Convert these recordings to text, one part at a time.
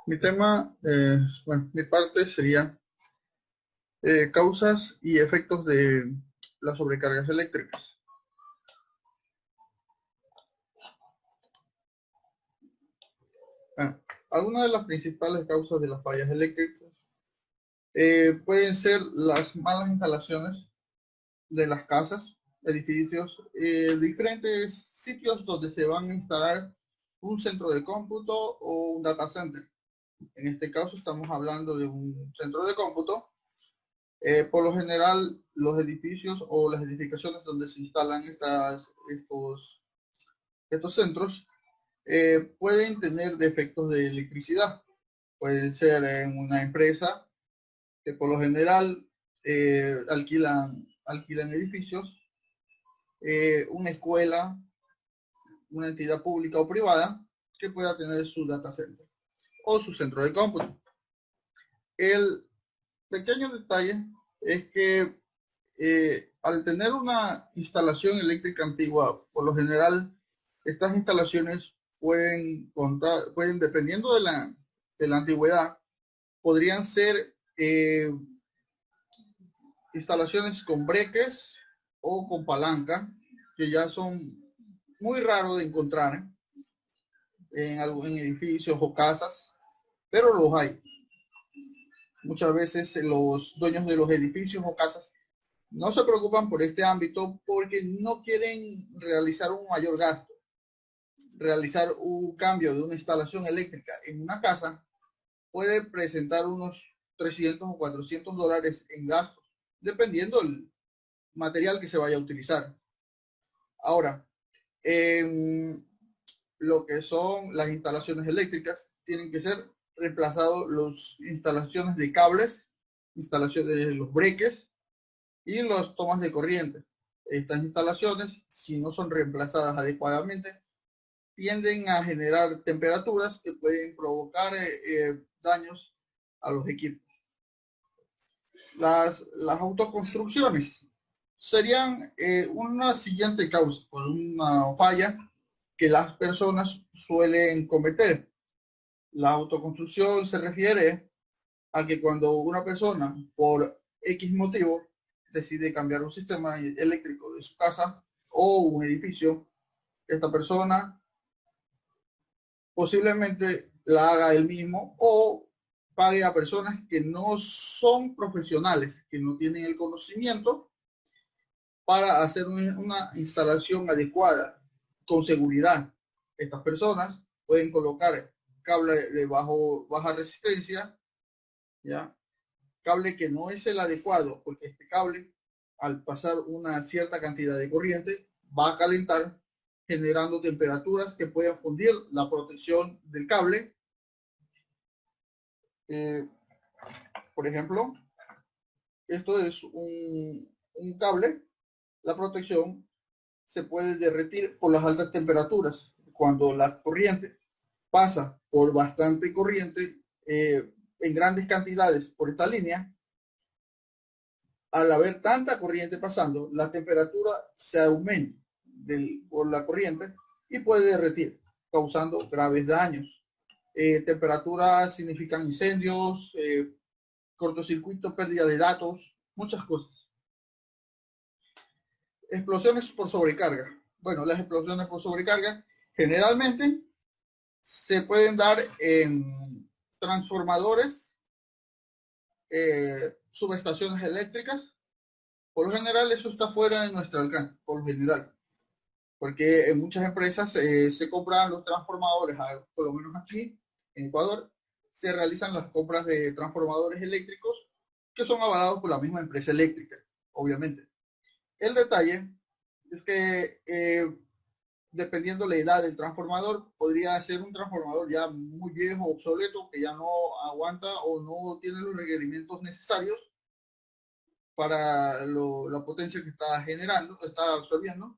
Mi tema, bueno, mi parte sería causas y efectos de las sobrecargas eléctricas. Bueno, algunas de las principales causas de las fallas eléctricas pueden ser las malas instalaciones de las casas, edificios, diferentes sitios donde se van a instalar un centro de cómputo o un data center. En este caso estamos hablando de un centro de cómputo. Por lo general, los edificios o las edificaciones donde se instalan estos centros pueden tener defectos de electricidad. Pueden ser en una empresa que por lo general alquilan edificios, una escuela, una entidad pública o privada que pueda tener su data center o su centro de cómputo. El pequeño detalle es que al tener una instalación eléctrica antigua, por lo general, estas instalaciones pueden dependiendo de la antigüedad, podrían ser instalaciones con breques o con palanca, que ya son muy raros de encontrar en edificios o casas, pero los hay. Muchas veces los dueños de los edificios o casas no se preocupan por este ámbito porque no quieren realizar un mayor gasto. Realizar un cambio de una instalación eléctrica en una casa puede presentar unos 300 o $400 en gastos, dependiendo del material que se vaya a utilizar. Ahora, en lo que son las instalaciones eléctricas, tienen que ser reemplazados las instalaciones de cables, instalaciones de los breques y las tomas de corriente. Estas instalaciones, si no son reemplazadas adecuadamente, tienden a generar temperaturas que pueden provocar daños a los equipos. Las autoconstrucciones serían una siguiente causa por una falla que las personas suelen cometer. La autoconstrucción se refiere a que cuando una persona por X motivo decide cambiar un sistema eléctrico de su casa o un edificio, esta persona posiblemente la haga él mismo o pague a personas que no son profesionales, que no tienen el conocimiento para hacer una instalación adecuada, con seguridad. Estas personas pueden colocar cable de baja resistencia, ¿ya? Cable que no es el adecuado, porque este cable, al pasar una cierta cantidad de corriente, va a calentar, generando temperaturas que pueden fundir la protección del cable. Eh, por ejemplo, esto es un cable, la protección se puede derretir por las altas temperaturas. Cuando la corriente pasa por bastante corriente en grandes cantidades por esta línea, al haber tanta corriente pasando, la temperatura se aumenta por la corriente y puede derretir, causando graves daños. Temperaturas significan incendios, cortocircuito, pérdida de datos, muchas cosas. Explosiones por sobrecarga. Bueno, las explosiones por sobrecarga generalmente se pueden dar en transformadores, subestaciones eléctricas. Por lo general eso está fuera de nuestro alcance, por lo general, porque en muchas empresas se compran los transformadores, por lo menos aquí en Ecuador, se realizan las compras de transformadores eléctricos que son avalados por la misma empresa eléctrica, obviamente. El detalle es que dependiendo la edad del transformador, podría ser un transformador ya muy viejo, obsoleto, que ya no aguanta o no tiene los requerimientos necesarios para la potencia que está generando, que está absorbiendo.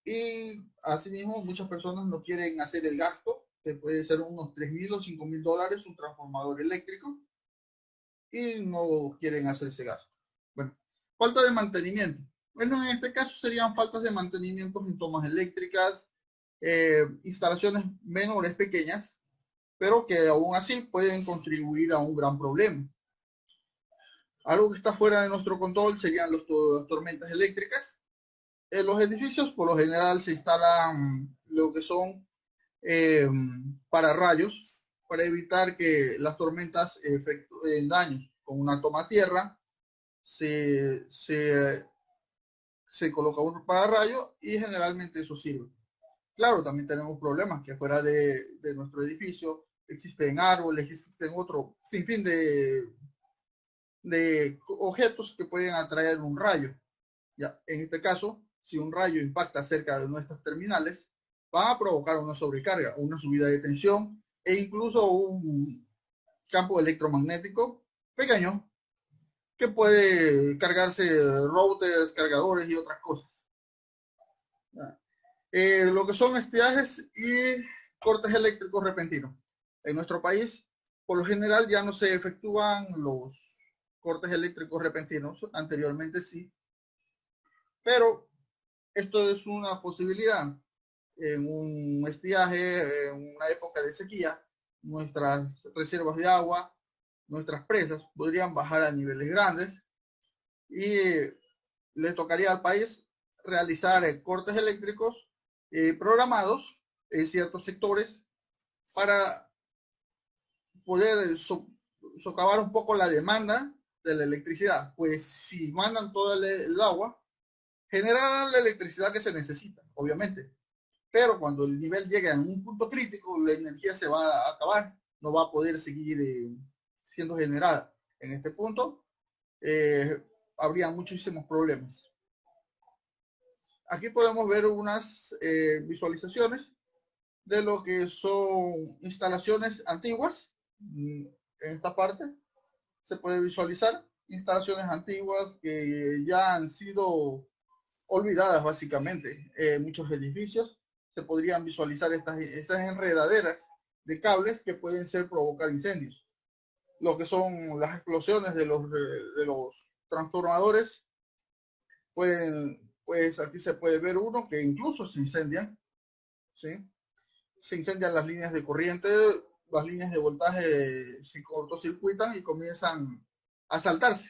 Y asimismo, muchas personas no quieren hacer el gasto, que puede ser unos 3.000 o 5.000 dólares un transformador eléctrico, y no quieren hacer ese gasto. Bueno, falta de mantenimiento. Bueno, en este caso serían faltas de mantenimiento en tomas eléctricas, instalaciones menores, pequeñas, pero que aún así pueden contribuir a un gran problema. Algo que está fuera de nuestro control serían las tormentas eléctricas. En los edificios, por lo general, se instalan lo que son pararrayos para evitar que las tormentas efectúen daños. Con una toma tierra se coloca un pararrayo y generalmente eso sirve. Claro, también tenemos problemas que fuera de nuestro edificio existen árboles, existen otro sinfín de objetos que pueden atraer un rayo. Ya, en este caso, si un rayo impacta cerca de nuestras terminales, va a provocar una sobrecarga, una subida de tensión e incluso un campo electromagnético pequeño que puede cargarse routers, cargadores y otras cosas. Lo que son estiajes y cortes eléctricos repentinos. En nuestro país, por lo general, ya no se efectúan los cortes eléctricos repentinos. Anteriormente sí, pero esto es una posibilidad. En un estiaje, en una época de sequía, nuestras reservas de agua, nuestras presas podrían bajar a niveles grandes y le tocaría al país realizar cortes eléctricos programados en ciertos sectores para poder socavar un poco la demanda de la electricidad. Pues si mandan todo el agua, generarán la electricidad que se necesita, obviamente. Pero cuando el nivel llegue a un punto crítico, la energía se va a acabar, no va a poder seguir siendo generada. En este punto, habría muchísimos problemas. Aquí podemos ver unas visualizaciones de lo que son instalaciones antiguas. En esta parte se puede visualizar instalaciones antiguas que ya han sido olvidadas básicamente. Muchos edificios se podrían visualizar estas enredaderas de cables que pueden ser provocar incendios. Lo que son las explosiones de los transformadores, pues aquí se puede ver uno que incluso se incendia, ¿sí? Se incendian las líneas de corriente, las líneas de voltaje se cortocircuitan y comienzan a saltarse.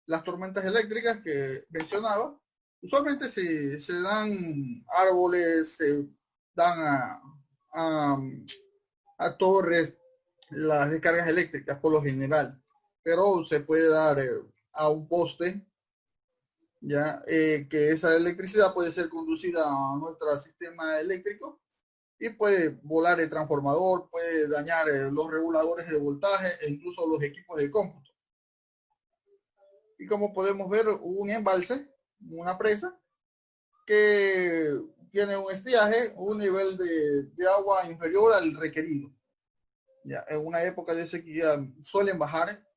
Las tormentas eléctricas que mencionaba, usualmente se dan árboles, se dan a torres, las descargas eléctricas por lo general, pero se puede dar a un poste, ya que esa electricidad puede ser conducida a nuestro sistema eléctrico y puede volar el transformador, puede dañar los reguladores de voltaje e incluso los equipos de cómputo. Y como podemos ver, un embalse, una presa, que tiene un estiaje, un nivel de agua inferior al requerido. Ya, en una época de sequía suelen bajar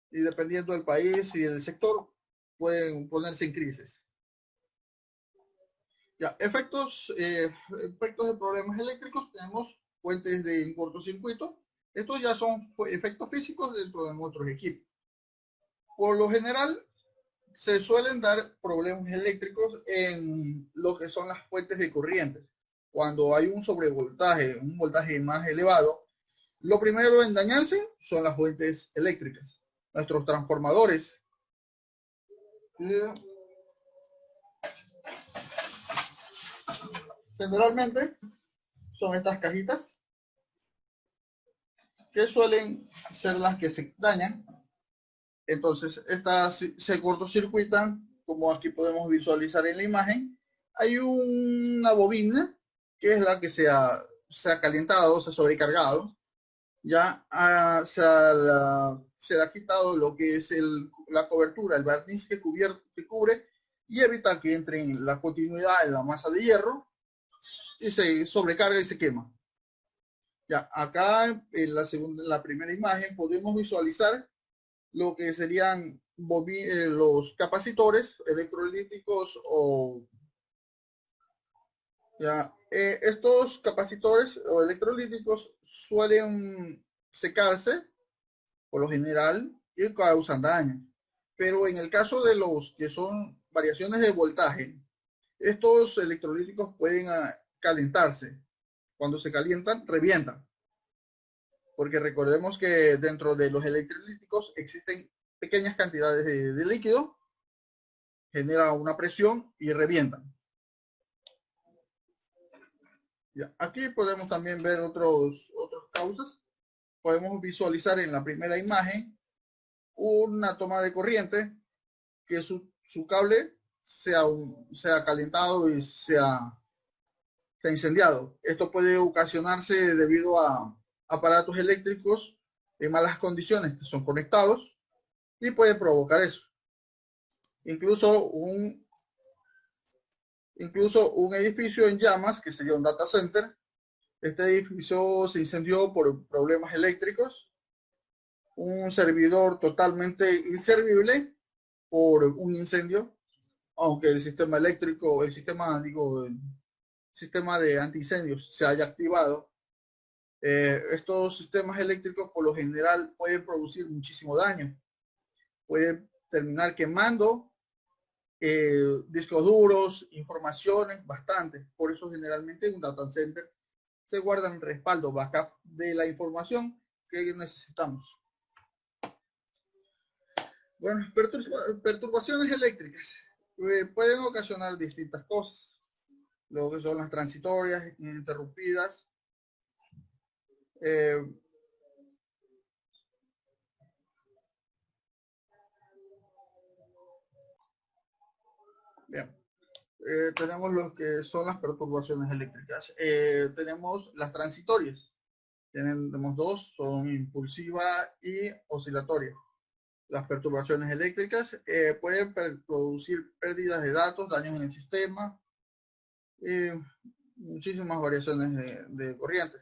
y dependiendo del país y el sector pueden ponerse en crisis. Ya, efectos de problemas eléctricos, tenemos fuentes de cortocircuito. Estos ya son efectos físicos dentro de nuestros equipos. Por lo general, se suelen dar problemas eléctricos en lo que son las fuentes de corrientes. Cuando hay un sobrevoltaje, un voltaje más elevado, lo primero en dañarse son las fuentes eléctricas. Nuestros transformadores. Generalmente son estas cajitas que suelen ser las que se dañan. Entonces, estas se cortocircuitan, como aquí podemos visualizar en la imagen. Hay una bobina que es la que se ha calentado, se ha sobrecargado. Ya se ha quitado lo que es la cobertura, el barniz que cubre y evita que entre en la continuidad en la masa de hierro y se sobrecarga y se quema. Ya, acá en la primera imagen podemos visualizar lo que serían los capacitores electrolíticos estos capacitores o electrolíticos suelen secarse por lo general y causan daño. Pero en el caso de los que son variaciones de voltaje, estos electrolíticos pueden calentarse cuando se calientan, revientan. Porque recordemos que dentro de los electrolíticos existen pequeñas cantidades de líquido, genera una presión y revientan. Ya. Aquí podemos también ver otras causas. Podemos visualizar en la primera imagen una toma de corriente que su cable sea calentado y sea incendiado. Esto puede ocasionarse debido a aparatos eléctricos en malas condiciones que son conectados y puede provocar eso. Incluso un edificio en llamas, que sería un data center. Este edificio se incendió por problemas eléctricos. Un servidor totalmente inservible por un incendio, aunque el sistema eléctrico, el sistema de antiincendios se haya activado. Estos sistemas eléctricos por lo general pueden producir muchísimo daño. Pueden terminar quemando discos duros, informaciones, bastante. Por eso generalmente en un data center se guardan respaldo, backup de la información que necesitamos. Bueno, perturbaciones eléctricas pueden ocasionar distintas cosas. Lo que son las transitorias, interrumpidas. Bien. Tenemos lo que son las perturbaciones eléctricas. Tenemos las transitorias. Tenemos dos, son impulsiva y oscilatoria. Las perturbaciones eléctricas pueden producir pérdidas de datos, daños en el sistema y muchísimas variaciones de corriente.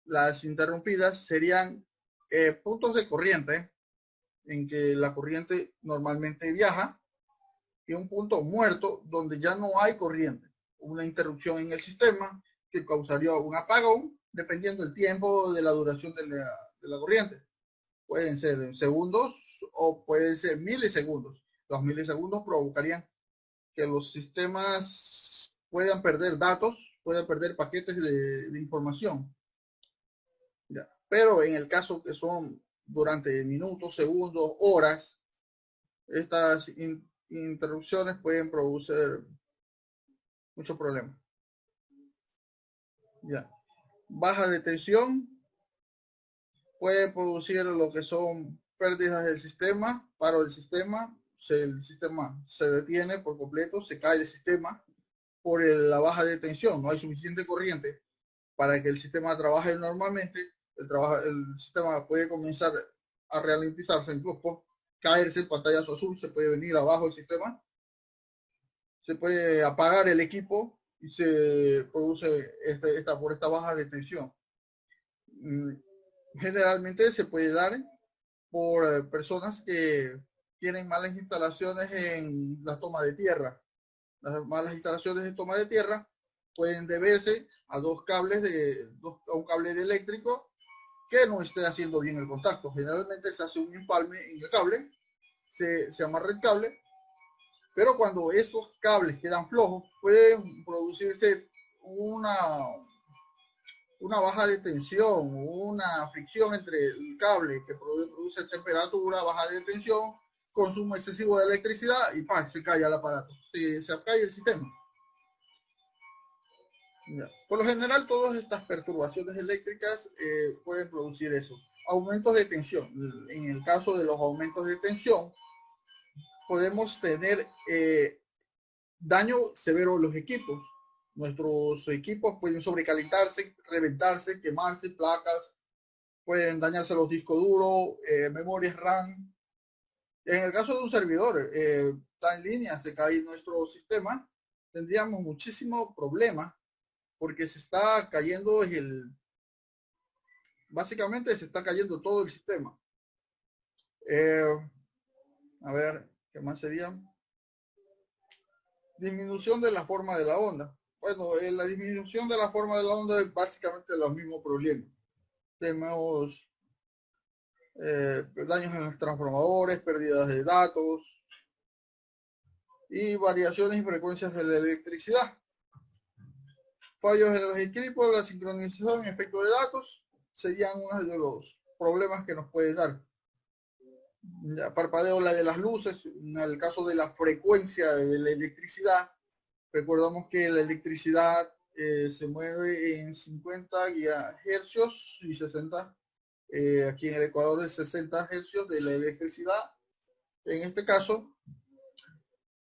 Las interrumpidas serían puntos de corriente en que la corriente normalmente viaja y un punto muerto donde ya no hay corriente, una interrupción en el sistema que causaría un apagón dependiendo del tiempo de la duración de la corriente. Pueden ser segundos o pueden ser milisegundos. Los milisegundos provocarían que los sistemas puedan perder datos, puedan perder paquetes de información. Ya. Pero en el caso que son durante minutos, segundos, horas, estas interrupciones pueden producir muchos problemas. Ya. Baja de tensión puede producir lo que son pérdidas del sistema, paro del sistema, el sistema se detiene por completo, se cae el sistema por la baja de tensión, no hay suficiente corriente para que el sistema trabaje normalmente, el sistema puede comenzar a ralentizarse, incluso caerse el pantallazo azul, se puede venir abajo el sistema, se puede apagar el equipo y se produce por esta baja de tensión. Generalmente se puede dar por personas que tienen malas instalaciones en la toma de tierra. Las malas instalaciones de toma de tierra pueden deberse a a un cable eléctrico que no esté haciendo bien el contacto. Generalmente se hace un empalme en el cable, se amarra el cable, pero cuando estos cables quedan flojos, pueden producirse una baja de tensión, una fricción entre el cable que produce temperatura, baja de tensión, consumo excesivo de electricidad y se cae el aparato, se cae el sistema. Ya. Por lo general, todas estas perturbaciones eléctricas pueden producir eso. Aumentos de tensión. En el caso de los aumentos de tensión, podemos tener daño severo en los equipos. Nuestros equipos pueden sobrecalentarse, reventarse, quemarse, placas, pueden dañarse los discos duros, memorias RAM. En el caso de un servidor, está en línea, se cae nuestro sistema, tendríamos muchísimo problema porque se está cayendo básicamente se está cayendo todo el sistema. A ver, ¿qué más sería? Disminución de la forma de la onda. Bueno, la disminución de la forma de la onda es básicamente los mismos problemas. Tenemos daños en los transformadores, pérdidas de datos y variaciones y frecuencias de la electricidad. fallos en los equipos, la sincronización y efecto de datos serían uno de los problemas que nos puede dar. Ya, parpadeo la de las luces, en el caso de la frecuencia de la electricidad, recordamos que la electricidad se mueve en 50 hercios y 60, aquí en el Ecuador es 60 hercios de la electricidad. En este caso,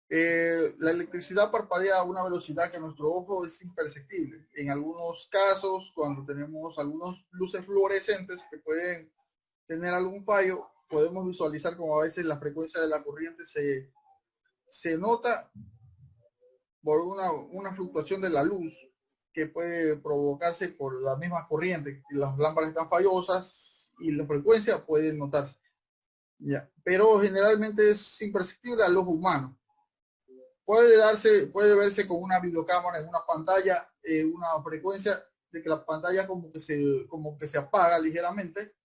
la electricidad parpadea a una velocidad que a nuestro ojo es imperceptible. En algunos casos, cuando tenemos algunas luces fluorescentes que pueden tener algún fallo, podemos visualizar como a veces la frecuencia de la corriente se nota por una fluctuación de la luz que puede provocarse por la misma corriente. Las lámparas están fallosas y la frecuencia puede notarse. Ya. Pero generalmente es imperceptible al ojo humano. Puede verse con una videocámara en una pantalla, una frecuencia de que la pantalla como que se apaga ligeramente.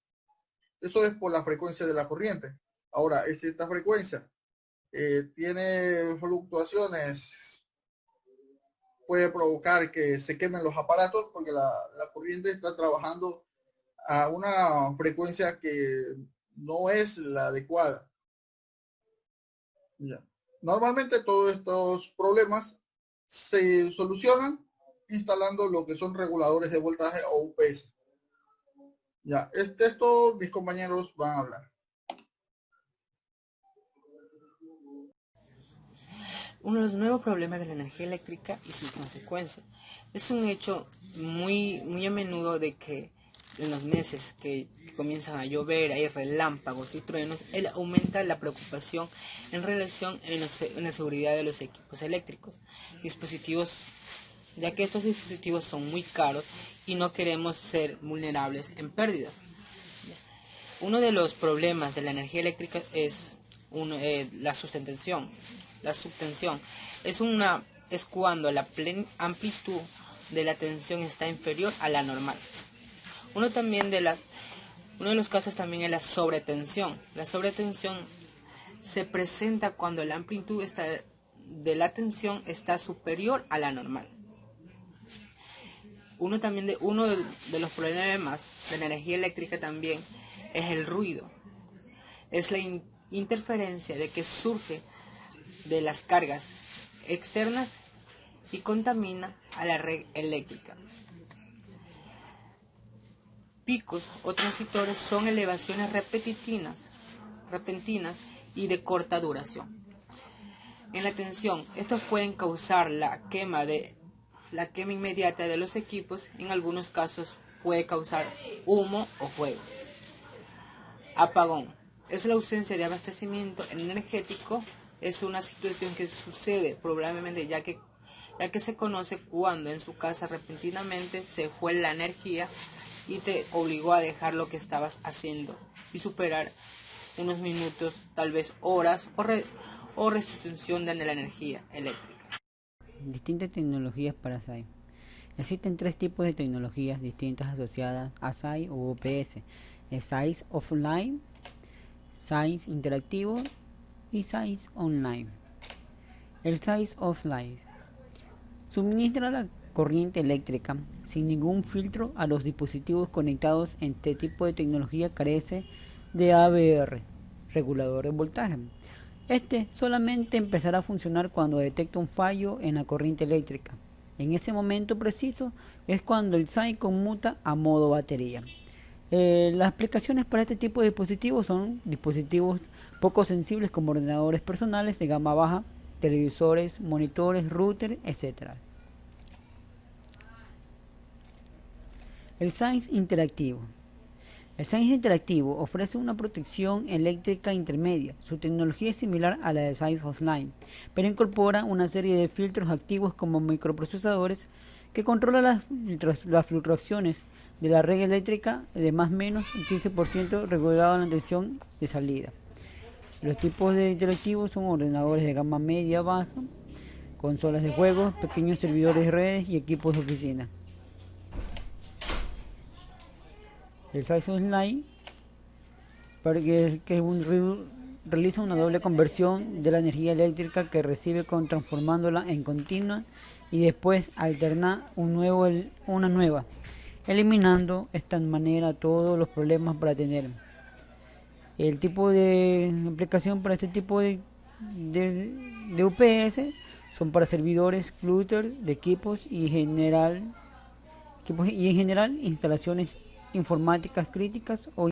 Eso es por la frecuencia de la corriente. Ahora, esta frecuencia tiene fluctuaciones, puede provocar que se quemen los aparatos porque la corriente está trabajando a una frecuencia que no es la adecuada. Ya. Normalmente todos estos problemas se solucionan instalando lo que son reguladores de voltaje o UPS. Ya, esto mis compañeros van a hablar. Uno de los nuevos problemas de la energía eléctrica y sus consecuencias. Es un hecho muy a menudo de que en los meses que comienzan a llover, hay relámpagos y truenos, él aumenta la preocupación en relación en la seguridad de los equipos eléctricos, dispositivos, ya que estos dispositivos son muy caros y no queremos ser vulnerables en pérdidas. Uno de los problemas de la energía eléctrica es la sustentación. La subtensión es cuando la amplitud de la tensión está inferior a la normal. Uno de los casos también es la sobretensión. La sobretensión se presenta cuando la amplitud de la tensión está superior a la normal. Uno de los problemas de la energía eléctrica también es el ruido. Es la interferencia de que surge de las cargas externas y contamina a la red eléctrica. Picos o transitores son elevaciones repentinas y de corta duración. En la tensión, estos pueden causar la quema inmediata de los equipos. En algunos casos puede causar humo o fuego. Apagón es la ausencia de abastecimiento energético. Es una situación que sucede probablemente ya que se conoce cuando en su casa repentinamente se fue la energía y te obligó a dejar lo que estabas haciendo y superar unos minutos, tal vez horas o restitución de la energía eléctrica. Distintas tecnologías para SAI. Existen tres tipos de tecnologías distintas asociadas a SAI o UPS: SAI offline, SAI interactivo y SAI online. El SAI offline suministra la corriente eléctrica sin ningún filtro a los dispositivos conectados. Este tipo de tecnología carece de ABR, regulador de voltaje. Este solamente empezará a funcionar cuando detecta un fallo en la corriente eléctrica. En ese momento preciso es cuando el SAI conmuta a modo batería. Las aplicaciones para este tipo de dispositivos son dispositivos poco sensibles como ordenadores personales de gama baja, televisores, monitores, router, etc. El SAI interactivo. El SAI interactivo ofrece una protección eléctrica intermedia. Su tecnología es similar a la de SAI offline, pero incorpora una serie de filtros activos como microprocesadores que controlan las fluctuaciones de la red eléctrica de más o menos un 15% regulado en la tensión de salida. Los tipos de interactivos son ordenadores de gama media baja, consolas de juegos, pequeños servidores de redes y equipos de oficina. El SAI online realiza una doble conversión de la energía eléctrica que recibe transformándola en continua y después alternar una nueva, eliminando de esta manera todos los problemas para tener. El tipo de aplicación para este tipo de UPS son para servidores, cluster de equipos y en general instalaciones informáticas críticas o